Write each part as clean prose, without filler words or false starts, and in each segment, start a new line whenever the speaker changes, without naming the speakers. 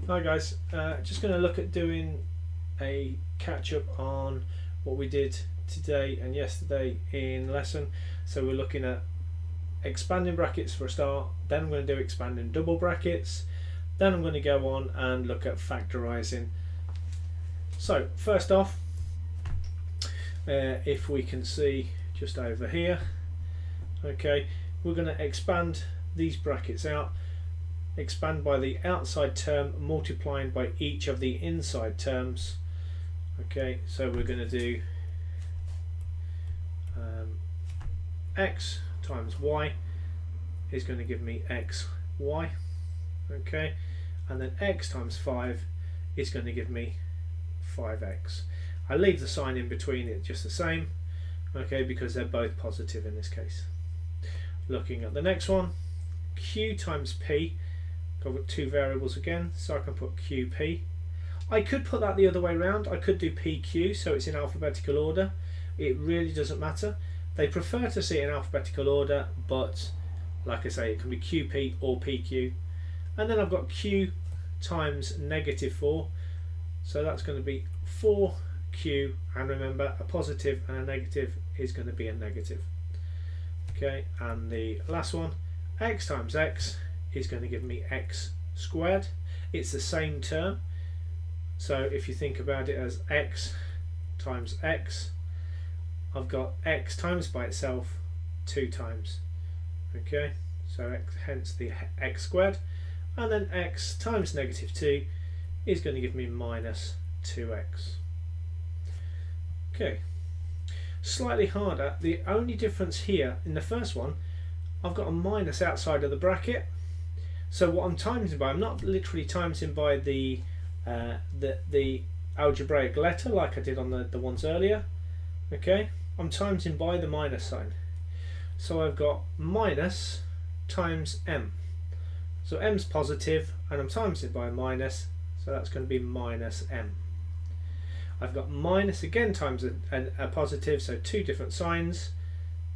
Hi guys, just going to look at doing a catch up on what we did today and yesterday in lesson. So we're looking at expanding brackets for a start, then I'm going to do expanding double brackets, then I'm going to go on and look at factorising. So first off, if we can see just over here, okay, we're going to expand these brackets out. Expand by the outside term multiplying by each of the inside terms. Okay, so we're going to do x times y is going to give me xy, okay, and then x times 5 is going to give me 5x. I leave the sign in between it just the same, okay, because they're both positive in this case. Looking at the next one, q times p. I've got two variables again, so I can put qp. I could put that the other way around. I could do pq, so it's in alphabetical order. It really doesn't matter. They prefer to see it in alphabetical order, but like I say, it can be qp or pq. And then I've got q times -4, so that's going to be 4q, and remember, a positive and a negative is going to be a negative. Okay, and the last one, x times x is going to give me x squared. It's the same term, so if you think about it as x times x, I've got x times by itself 2 times, okay, so x, hence the x squared, and then x times -2 is going to give me -2x. Okay, slightly harder. The only difference here in the first one, I've got a minus outside of the bracket. So what I'm timesing by, I'm not literally timesing by the algebraic letter like I did on the ones earlier. Okay, I'm timesing by the minus sign. So I've got minus times m. So m's positive, and I'm timesing by a minus, so that's going to be minus m. I've got minus again times a positive, so two different signs.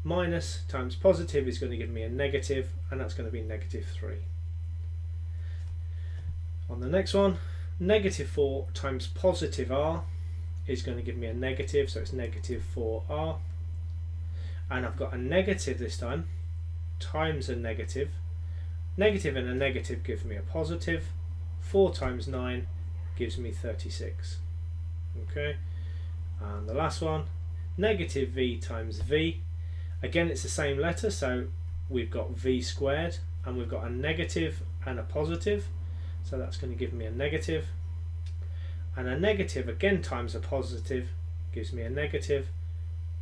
Minus times positive is going to give me a negative, and that's going to be -3. On the next one, -4 times positive r is going to give me a negative, so it's -4r. And I've got a negative this time times a negative. Negative and a negative gives me a positive. 4 times 9 gives me 36. Okay, and the last one, -v times v. Again, it's the same letter, so we've got v squared, and we've got a negative and a positive. So that's going to give me a negative, and a negative again times a positive gives me a negative,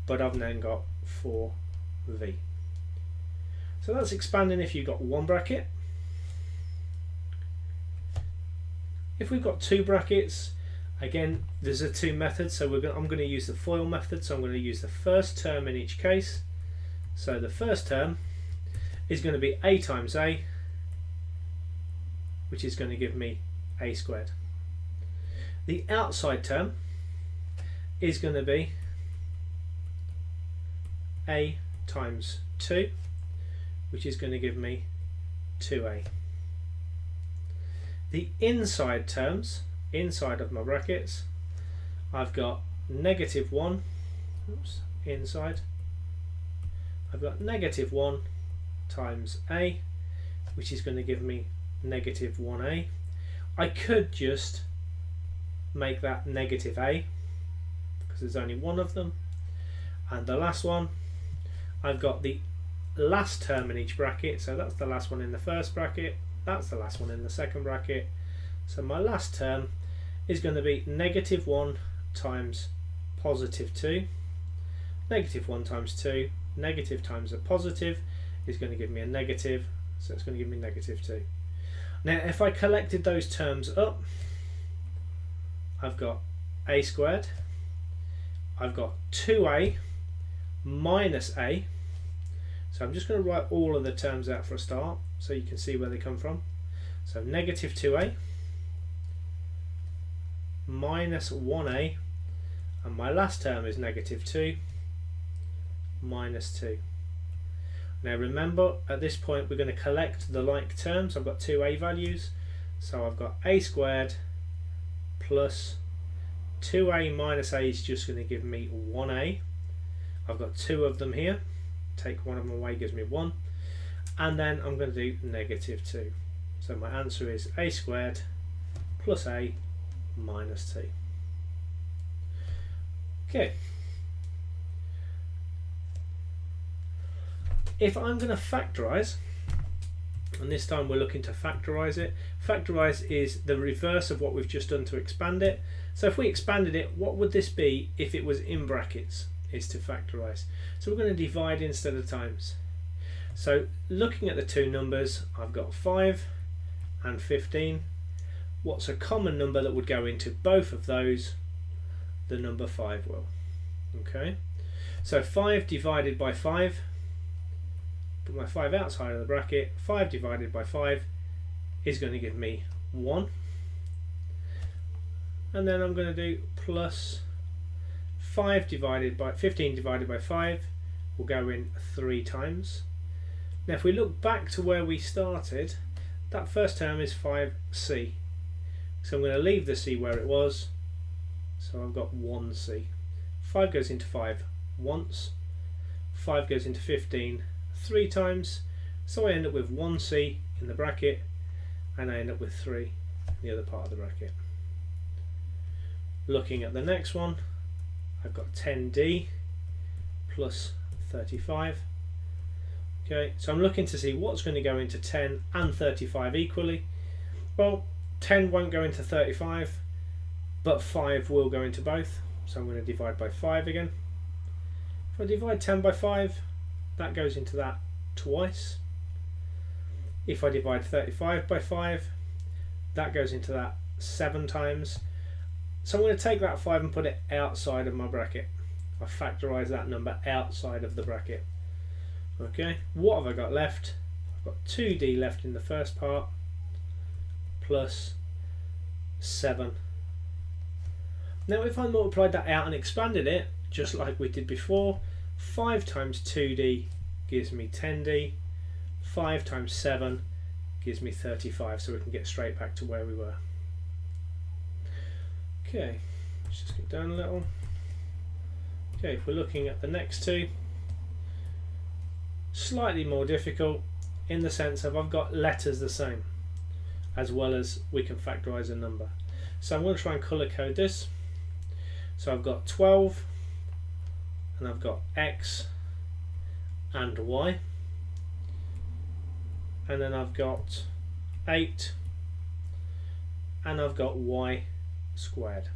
but I've then got 4v. So that's expanding if you've got one bracket. If we've got two brackets, again, there's a two methods, so I'm going to use the FOIL method, so I'm going to use the first term in each case. So the first term is going to be a times a, which is going to give me a squared. The outside term is going to be a times 2, which is going to give me 2a. The inside terms, inside of my brackets, I've got -1, oops, inside, I've got -1 times a, which is going to give me -1a. I could just make that -a because there's only one of them. And the last one, I've got the last term in each bracket, so that's the last one in the first bracket, that's the last one in the second bracket. So my last term is going to be -1 times +2. -1 times 2, negative times a positive is going to give me a negative, so it's going to give me -2. Now if I collected those terms up, I've got a squared, I've got 2a minus a, so I'm just going to write all of the terms out for a start so you can see where they come from. So -2a minus 1a, and my last term is -2 minus 2. Now remember, at this point we're going to collect the like terms. I've got two a values, So I've got a squared plus 2a minus a is just going to give me 1a. I've got two of them here. Take one of them away gives me 1. And then I'm going to do negative 2. So my answer is a squared plus a minus 2. Okay. If I'm going to factorise, and this time we're looking to factorise it. Factorise is the reverse of what we've just done to expand it. So if we expanded it, what would this be if it was in brackets? Is to factorise. So we're going to divide instead of times. So looking at the two numbers, I've got 5 and 15. What's a common number that would go into both of those? The number 5 will. Okay. So 5 divided by 5. Put my 5 outside of the bracket. 5 divided by 5 is going to give me 1. And then I'm going to do plus 15 divided by 5 will go in 3 times. Now if we look back to where we started, that first term is 5c. So I'm going to leave the c where it was. So I've got 1c. 5 goes into 5 once. 5 goes into 15 3 times. So I end up with 1c in the bracket, and I end up with 3 in the other part of the bracket. Looking at the next one, I've got 10d plus 35. Okay, so I'm looking to see what's going to go into 10 and 35 equally. Well, 10 won't go into 35, but 5 will go into both. So I'm going to divide by 5 again. If I divide 10 by 5, that goes into that twice. If I divide 35 by 5, that goes into that 7 times. So I'm going to take that 5 and put it outside of my bracket. I factorise that number outside of the bracket. Okay, what have I got left? I've got 2d left in the first part plus 7. Now if I multiplied that out and expanded it, just like we did before, 5 times 2d gives me 10d, 5 times 7 gives me 35, so we can get straight back to where we were. Okay, let's just get down a little. Okay, if we're looking at the next two, slightly more difficult in the sense of I've got letters the same, as well as we can factorise a number. So I'm going to try and colour code this. So I've got 12, and I've got x and y, and then I've got 8, and I've got y squared.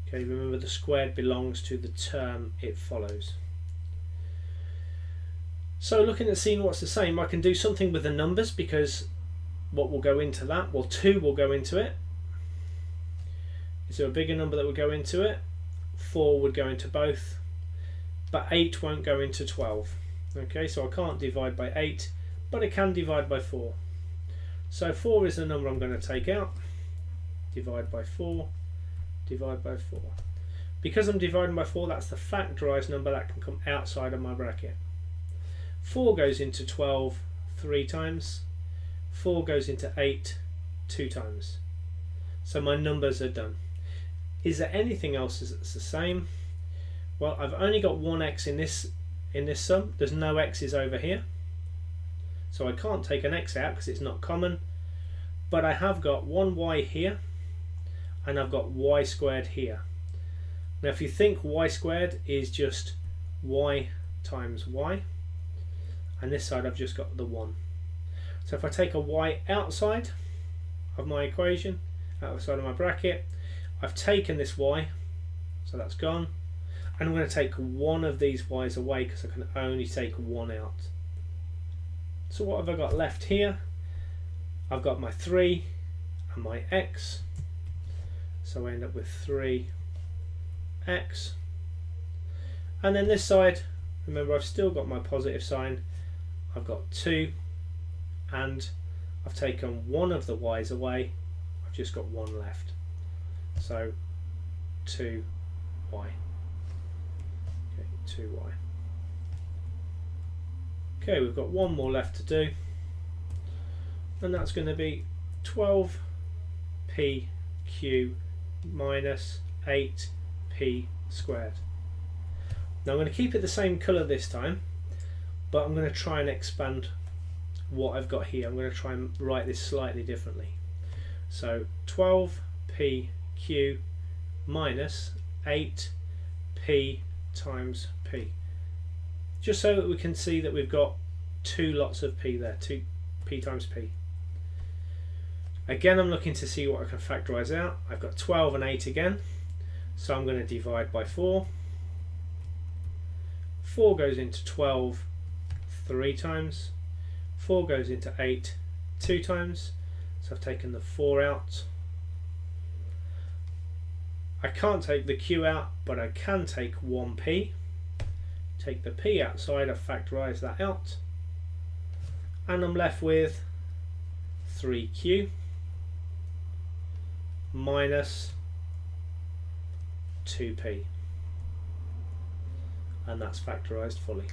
Okay, remember the squared belongs to the term it follows. So looking at seeing what's the same, I can do something with the numbers, because what will go into that? Well, 2 will go into it. Is there a bigger number that would go into it? 4 would go into both, but 8 won't go into 12. Okay, so I can't divide by 8, but I can divide by 4. So 4 is the number I'm going to take out. Divide by 4, divide by 4. Because I'm dividing by 4, that's the factorised number that can come outside of my bracket. 4 goes into 12 3 times. 4 goes into 8 2 times. So my numbers are done. Is there anything else that's the same? Well, I've only got one x in this sum. There's no x's over here, so I can't take an x out because it's not common. But I have got one y here, and I've got y squared here. Now if you think y squared is just y times y, and this side I've just got the 1. So if I take a y outside of my equation, outside of my bracket, I've taken this y, so that's gone, and I'm going to take one of these y's away because I can only take one out. So what have I got left here? I've got my 3 and my x, so I end up with 3x, and then this side, remember I've still got my positive sign. I've got 2, and I've taken one of the y's away. I've just got 1 left, so 2y. Okay, 2y. Okay, we've got one more left to do, and that's going to be 12pq minus 8p squared. Now I'm going to keep it the same colour this time, but I'm going to try and expand what I've got here. I'm going to try and write this slightly differently. So 12pq minus 8p times p, just so that we can see that we've got two lots of p there, 2p times p. Again, I'm looking to see what I can factorise out. I've got 12 and 8 again, so I'm going to divide by 4. 4 goes into 12 3 times, 4 goes into 8 2 times, so I've taken the 4 out. I can't take the q out, but I can take 1p. Take the p outside, I've factorised that out, and I'm left with 3q minus 2p, and that's factorised fully.